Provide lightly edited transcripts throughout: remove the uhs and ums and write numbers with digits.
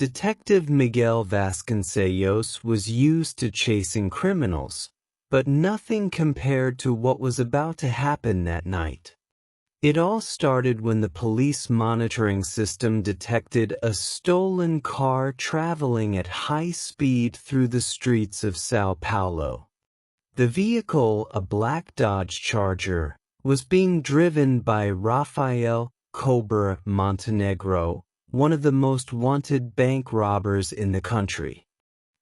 Detective Miguel Vasconcellos was used to chasing criminals, but nothing compared to what was about to happen that night. It all started when the police monitoring system detected a stolen car traveling at high speed through the streets of Sao Paulo. The vehicle, a black Dodge Charger, was being driven by Rafael Cobra Montenegro, one of the most wanted bank robbers in the country.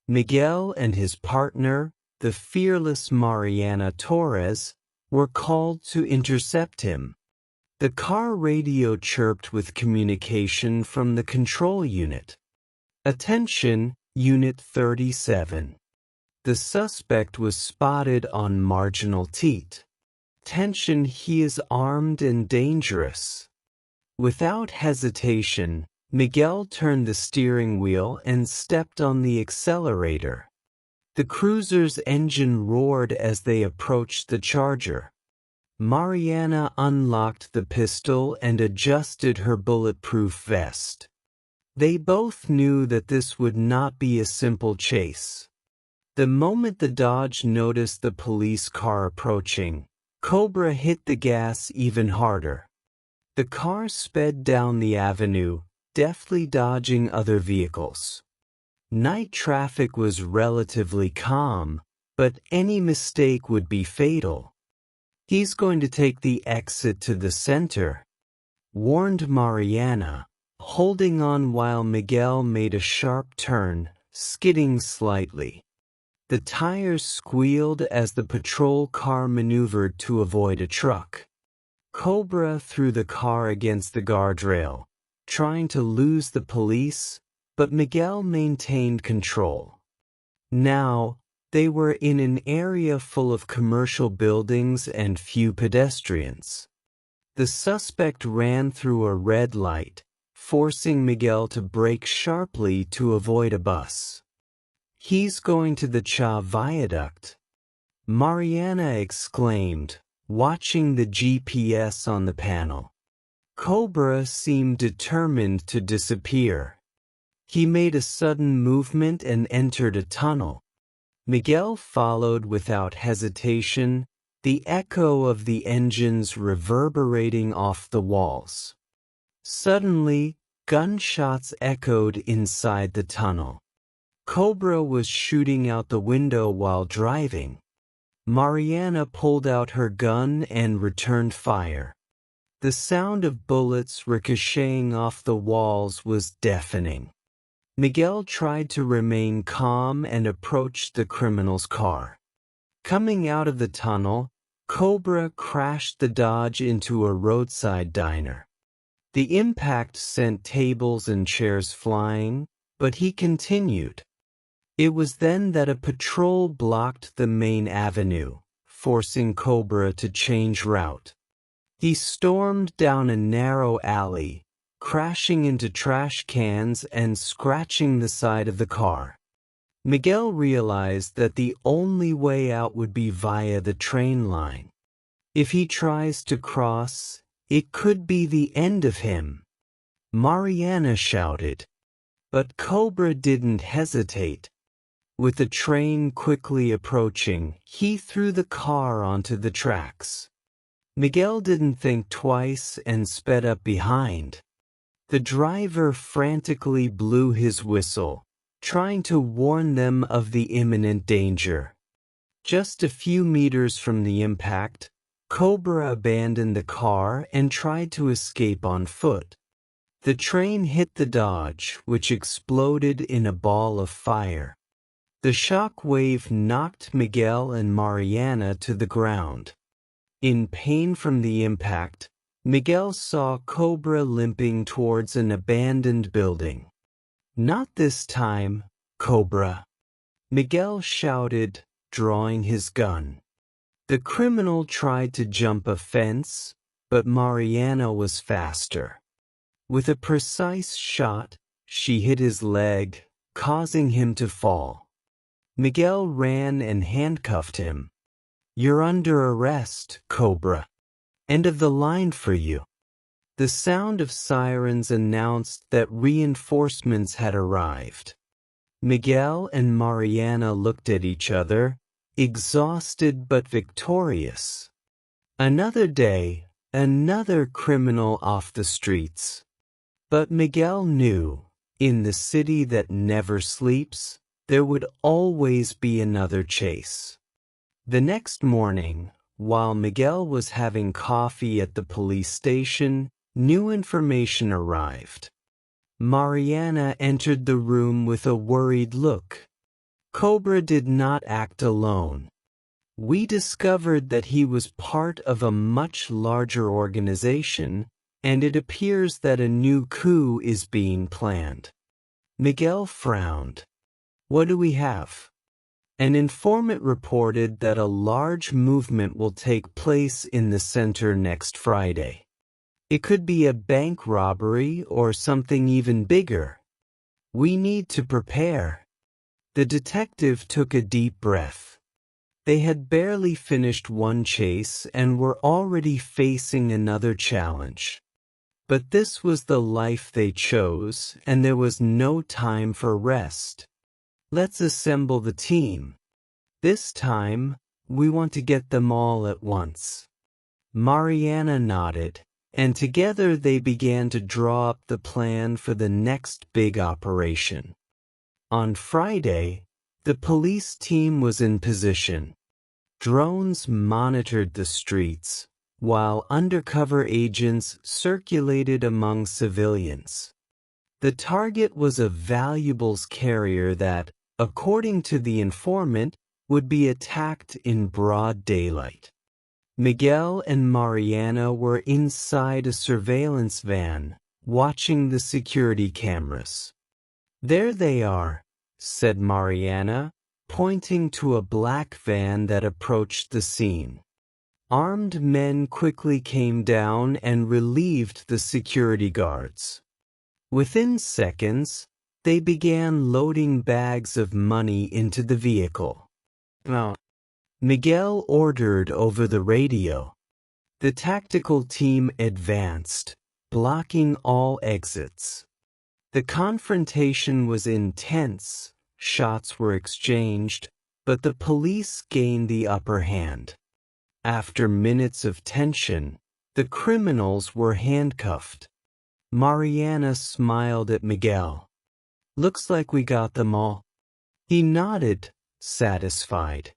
Miguel and his partner, the fearless Mariana Torres, were called to intercept him. The car radio chirped with communication from the control unit. "Attention, Unit 37. The suspect was spotted on Marginal Teat. Attention, he is armed and dangerous." Without hesitation, Miguel turned the steering wheel and stepped on the accelerator. The cruiser's engine roared as they approached the Charger. Mariana unlocked the pistol and adjusted her bulletproof vest. They both knew that this would not be a simple chase. The moment the Dodge noticed the police car approaching, Cobra hit the gas even harder. The car sped down the avenue, deftly dodging other vehicles. Night traffic was relatively calm, but any mistake would be fatal. "He's going to take the exit to the center," warned Mariana, holding on while Miguel made a sharp turn, skidding slightly. The tires squealed as the patrol car maneuvered to avoid a truck. Cobra threw the car against the guardrail, trying to lose the police, but Miguel maintained control. Now, they were in an area full of commercial buildings and few pedestrians. The suspect ran through a red light, forcing Miguel to brake sharply to avoid a bus. "He's going to the Cha Viaduct," Mariana exclaimed, watching the GPS on the panel. Cobra seemed determined to disappear. He made a sudden movement and entered a tunnel. Miguel followed without hesitation, the echo of the engines reverberating off the walls. Suddenly, gunshots echoed inside the tunnel. Cobra was shooting out the window while driving. Mariana pulled out her gun and returned fire. The sound of bullets ricocheting off the walls was deafening. Miguel tried to remain calm and approached the criminal's car. Coming out of the tunnel, Cobra crashed the Dodge into a roadside diner. The impact sent tables and chairs flying, but he continued. It was then that a patrol blocked the main avenue, forcing Cobra to change route. He stormed down a narrow alley, crashing into trash cans and scratching the side of the car. Miguel realized that the only way out would be via the train line. If he tries to cross, it could be the end of him. Mariana shouted. But Cobra didn't hesitate. With the train quickly approaching, he threw the car onto the tracks. Miguel didn't think twice and sped up behind. The driver frantically blew his whistle, trying to warn them of the imminent danger. Just a few meters from the impact, Cobra abandoned the car and tried to escape on foot. The train hit the Dodge, which exploded in a ball of fire. The shock wave knocked Miguel and Mariana to the ground. In pain from the impact, Miguel saw Cobra limping towards an abandoned building. "Not this time, Cobra," Miguel shouted, drawing his gun. The criminal tried to jump a fence, but Mariana was faster. With a precise shot, she hit his leg, causing him to fall. Miguel ran and handcuffed him. "You're under arrest, Cobra. End of the line for you." The sound of sirens announced that reinforcements had arrived. Miguel and Mariana looked at each other, exhausted but victorious. Another day, another criminal off the streets. But Miguel knew, in the city that never sleeps, there would always be another chase. The next morning, while Miguel was having coffee at the police station, new information arrived. Mariana entered the room with a worried look. Cobra did not act alone. We discovered that he was part of a much larger organization, and it appears that a new coup is being planned. Miguel frowned. What do we have? An informant reported that a large movement will take place in the center next Friday. It could be a bank robbery or something even bigger. We need to prepare. The detective took a deep breath. They had barely finished one chase and were already facing another challenge. But this was the life they chose, and there was no time for rest. Let's assemble the team. This time, we want to get them all at once. Mariana nodded, and together they began to draw up the plan for the next big operation. On Friday, the police team was in position. Drones monitored the streets, while undercover agents circulated among civilians. The target was a valuables carrier that, according to the informant, would be attacked in broad daylight. Miguel and Mariana were inside a surveillance van, watching the security cameras. There they are, said Mariana, pointing to a black van that approached the scene. Armed men quickly came down and relieved the security guards. Within seconds, they began loading bags of money into the vehicle. Miguel ordered over the radio. The tactical team advanced, blocking all exits. The confrontation was intense, shots were exchanged, but the police gained the upper hand. After minutes of tension, the criminals were handcuffed. Mariana smiled at Miguel. Looks like we got them all. He nodded, satisfied.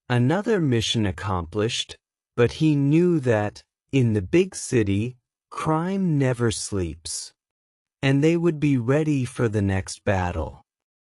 Another mission accomplished, but he knew that, in the big city, crime never sleeps. And they would be ready for the next battle.